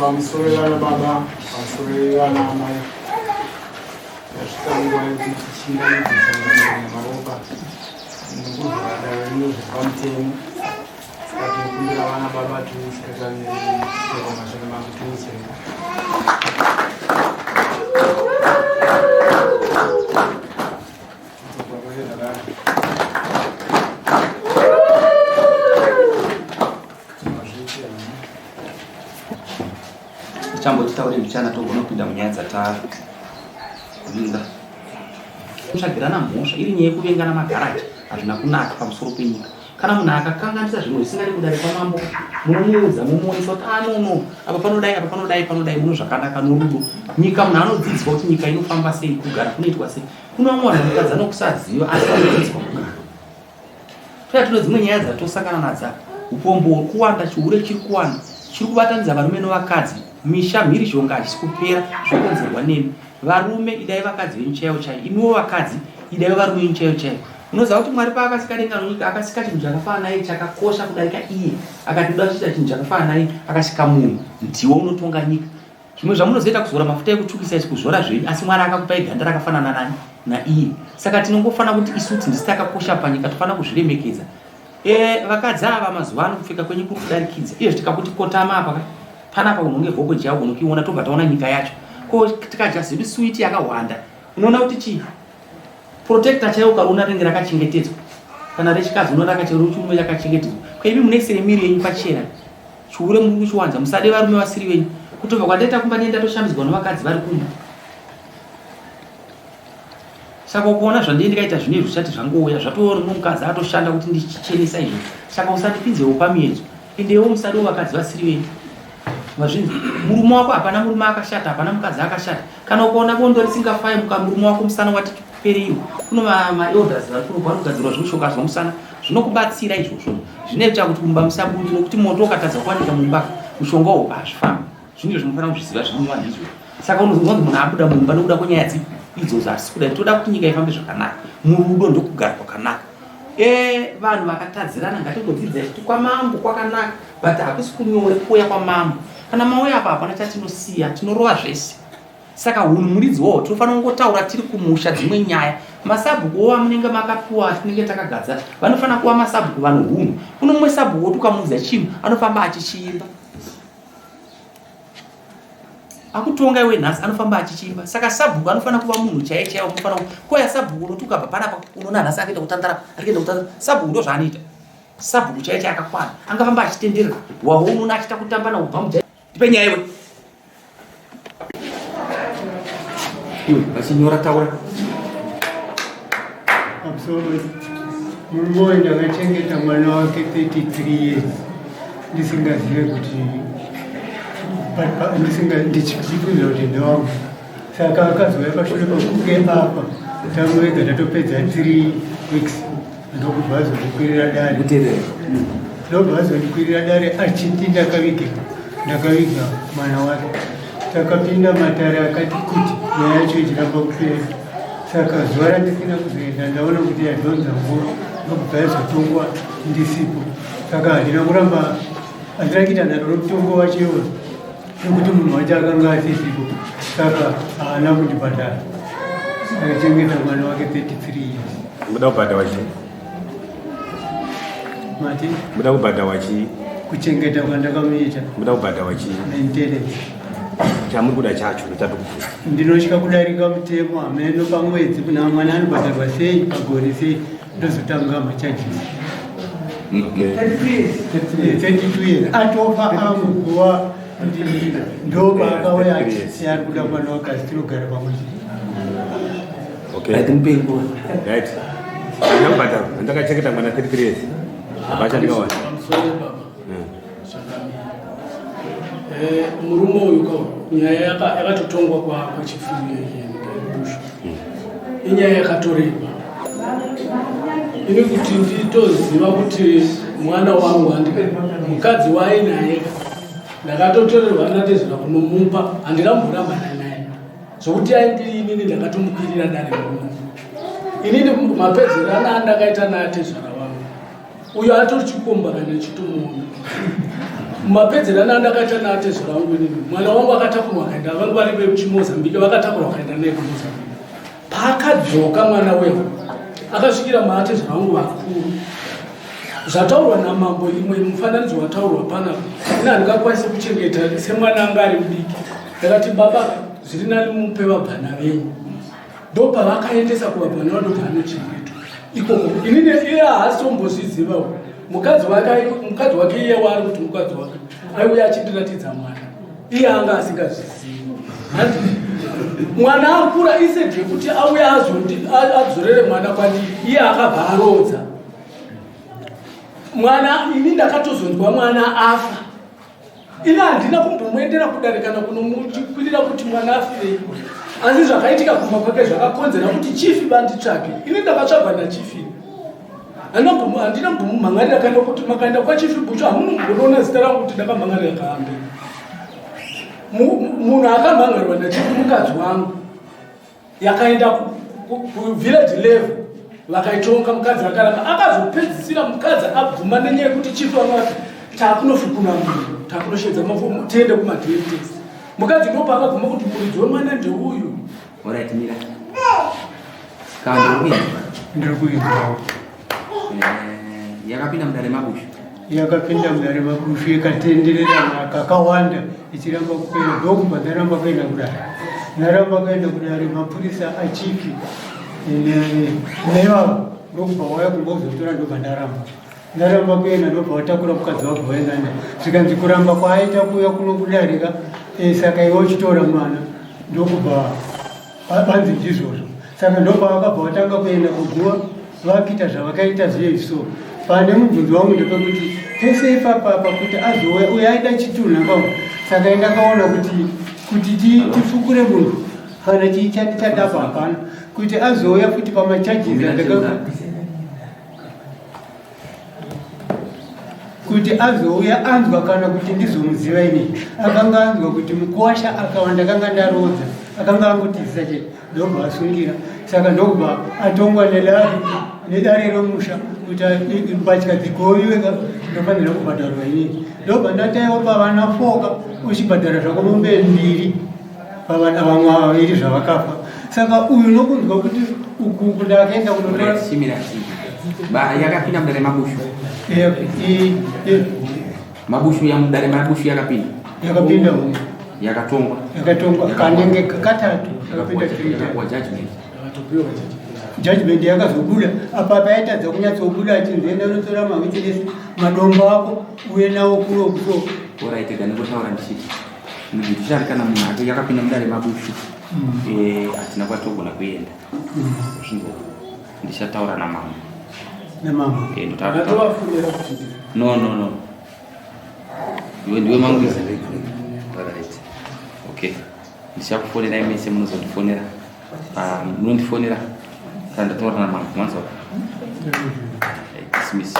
Amsorelana baba, amsorelana mama. Yashtangu ayi kuchinga n'izisanga maroba. Nguzada n'izipanteni. Sikatukumbira abana baba tusikazanye kwa mashaka mangutuse. Chambo titaure mchana to unopinda munyanza ta kulinda kushagirana mhosva iri nyaya yekuvengana magaraji hazvina kunaka pamusoro penyika. Kana munhu akakanganisa zvinhu zvisingadi kudare pamambo munomuudza mumuonesa kuti anono apa panodai muno zvakanaka norudo. Nyika munhu anodzidziswa kuti nyika inofamba sei, kugara kunoitwa sei. Kuno vamwe vanhu vanotadza nokusaziva asi vanodzidziswa kugara. Toya tino dzimwe nyaya dzatosangana nadzo, upombo huri kuwanda, chihure chiri kuwanda chiri kubatanidza varume nevakadzi. Misha mhirizhonga hachisi kupera zvokonzerwa nemi. Varume idai vakadzi venyu chaivo chaivo, imiwo vakadzi idai varume venyu chaivo chaivo. Unoziva kuti Mwari paakasika denga nenyika akasika chinhu chakafanana naye chakakosha kudarika iye, akati uda kuchiita chinhu chakafanana naye akasika munhu, ndiwe unotonga nyika. Zvimwe zvamunozoita kuzora mafuta ekutsvukisa kuzora zvenyu, asi Mwari akakupai ganda rakafanana nani naiye. Saka tinongofanira kuti isu ndisi takakosha panyika, tofanira kuzviremekedza. Vakadzi ava mazuva ano kupfeka kwenyu kuri kudarikidza. Iyo tikakuti kotama apa panapa unonge vhoko chavo unokiona tobva taona nyika yacho. Ko tikajazivi suiti yakawanda. Unoona kuti chii? Protector chaiwo karona ringe rakachengetedzwa. Kana rechikazi unoona rakachero chimwe yakachengetedzwa. Kwaivi mune seremiri yenyu pachena. Chihure muri kuchiwanza musade varume vasiri venyu. Kutobva kwandaita kumba nenda toshambidzwa nevakadzi vari kumba. Saka ukaona zvandikaita zvinezvi zvisati zvangouya zvatoona mukadzi atoshanda kuti ndichichenesa izvo. Saka usandipinzewo pamiedzo. Endewo musade vakadzi vasiri venyu. Mazvinzi murume wako hapana murume akashata, hapana mukadzi akashata. Kana ukaona bondo risingafai murume wako musana wati periwo, kuno maelders vari kuno vanogadzirwa zvimishonga zvomusana zvinokubatsira izvozvo. Zvinoita kuti mumba musabude nokuti moto ukatadza kuwanika mumba mushonga uyu hazvifambi. Zvinhu zvinofana kuzviziva zvinova ndizvo. Saka unozwa kuti munhu abuda mumba nokuda kwenyaya idzodzo hazvisi kudai. Toda kuti nyika ifambe zvakanaka, murudo ndokugara kwakanaka. Vanhu vakatadzirana ngatigodzidza kuti kwamambo kwakanaka, but hakusi kunyore kuuya kwamambo. Kana mauya apa hapana chatinosiya, tinorova zvese. Saka hunhu muridzi tofanira kungotaura tiri kumusha dzimwe nyaya. Masabhuku munenge makapiwa tinenge takagadzira, vanofanira kuva masabhuku vanhu hunhu. Kuno mumwe sabhuku tukamuudza chinhu anofamba achichimba. Akutonga iwe nhasi anofamba achichimba. Saka sabhuku anofanira kuva munhu chaiye chaiye unofanira koya sabhuku notukabva panapa unoona nhasi akaenda kutandara, akaenda kutandara. Sabhuku ndo zvaanoita. Sabhuku chaiye chaiye akakwana. Angafamba achitenderera. Waho unoona achita kutamba na ubva mujai. Tipenyaya iwe. Vachinyora taura. Absolutely. Murume Ngaandipe mwana wake 33 years. Ndisingazive kuti ndichikuziva kuti ndewangu. Saka akazouya pashure pokunge apa tamwega tatopedza 3 weeks ndokubva azondikwirira dare. Ndobva azondikwirira dare achiti ndakaviga mwana wake. Takapinda matare akati kuti nyaya yacho ichiramba kupera. Saka zuva randisina kuzoenda ndaona kuti yadhonza ngoro ndokubva yazotongwa ndisipo. Saka handina kuramba, handina kuita nharo romutongo wacho nekuti munhu wacho akanga asisipo. Saka haana kundibhadhara. Akachengeta mwana wake 33 years. Muda kubhadharwa chii? Mati? Muda kubhadharwa chii? Kuchengeta kwandakamuita. Muda kubhadharwa chii? Maintenance. Chamuri kuda chacho ndatokubvunza. Ndinosvika kudarika mutemo hameno pamwedzi kuna mwana anobhadharwa sei pagore sei ndozotanga machajisi. 32 years. Atofa amuguva kuti ndoba akauya ati ari kuda mwana wakadzi tinogara pamwe chete. Okay. Right mpengo. Right. Ngaandipe mwana 33 years. Abacha ndikaona. Murumo uyu nyaya yakatotongwa kwa chifuyo busho. Inyaya yakatoreba. Ini kuti nditoziva kuti mwana wangu mukadzi wainaye ndakatotorerwa natezera kunomupa handingamboramba naye zvokuti aindiri ndakatomukwirira dare muno inini mapedzerana andakaita naatezera wangu uyo atori chikomba kana chitomuona mapedzerana andakaita naatezera wangu inini mwana wangu akatakurwa akaenda vangu vari vechimozambike vakatakurwa akaenda naye kumozambike paakadzoka mwana wehu akasvikira maatezera wangu vakuru zvataurwa namambo imwe mufananidzo wataurwa panapa ina handingakwanisa kuchengeta semwana anga ari mudiki ndakati baba zviri nani mupe vabhana venyu ndopavakaendesa kuvabhana vadobva anochengetwa ikoko inini iye haasitombozvizivawo mukadzi wake iye waari kuti mukadzi wake aiuya achindiratidza mwana iye anga asingazvizivi mwana akura isedye kuti auya adzorere mwana kwandiri iye akabva arodza mwana ini ndakatozonzwa mwana afa ina handina kumbomuendera kudarikana kunomukwirira kuti mwana afirei asi zvakaitika kuma kwake zvakakonzera kuti chifi banditsvake ini ndakatsvagwa nachifi handina kumbomhangarira kana kuti makaenda kwachifi bucho hamunombonoona zita rangu kuti ndakamhangarira kaambe munhu akamhangarirwa nachifi mukadzi wangu yakaenda kuvillage level vakaitonga mukadzi akaramba akazopedzisira mukadzi abvuma nenyaya yekuti chifu angati taakunofukuna munhu taakunoshedza mafomu tiende kumadhiritex mukadzi ndopa akabvuma kuti muridzi wemwana ndeuyu Mira. Kando ndikuinzawo yakapinda mudare mabushu yakapinda mudare mabushu ikatenderera kakawanda ichiramba kupera ndokubva ndaramba kuenda kudare ndaramba kuenda kudare mapurisa achifi nevavo ndokubva waya kumbozotora ndobva ndaramba kuenda ndobva watakura mukadzi wabva waendana zvikanzi kuramba kwaaita kuya kuno kudarika saka iwe uchitora mwana ndokubva banzi ndizvozvo saka ndobva vakabva watanga kuenda kuguva vakuita zvavakaita zveiso pane mubvunzi wangu ndepekuti pese ipapapa kuti azouya uyo aida chitunha pavo saka ndakaona kuti tifukure munhu kana chadapa hapana kuti azouya futi pamachajizi kuti azouya anzwa kana kuti ndizomuziva ini akanga anzwa kuti mukuwasha akawanda akanga ndarodza akanga angotizisa chete ndobva asungira saka ndobva atongwa nedare romusha kuti mbatya dzigoyiwe ndofanira kubhadharwa inini ndobva ndataiwa pavana foka uchibhadhara zvako mombe mbiri pavana vamwe vaviri zvavakafa saka uyu nokunzwa kuti uku ndakaenda kunotora yakapinda mudare mabushu mabushu ya mudare mabushu yakapinda yakatongwa kanenge katatu yakapinda judgment yakazobuda apa paitadza kunyatsobuda achinzoenda unotora mawitness madombo ako uye nawo kuno kusoko oraitega nekutaura ndichiti ndizvishari kana munhu ake yakapinda mudare mabushu hatina kwatogona kuenda zvingo ndichataura namama no iwe ndiwe manguza okay ndichakufonera imese munozondifonera munondifonera kana ndataura namama mwanza dismiss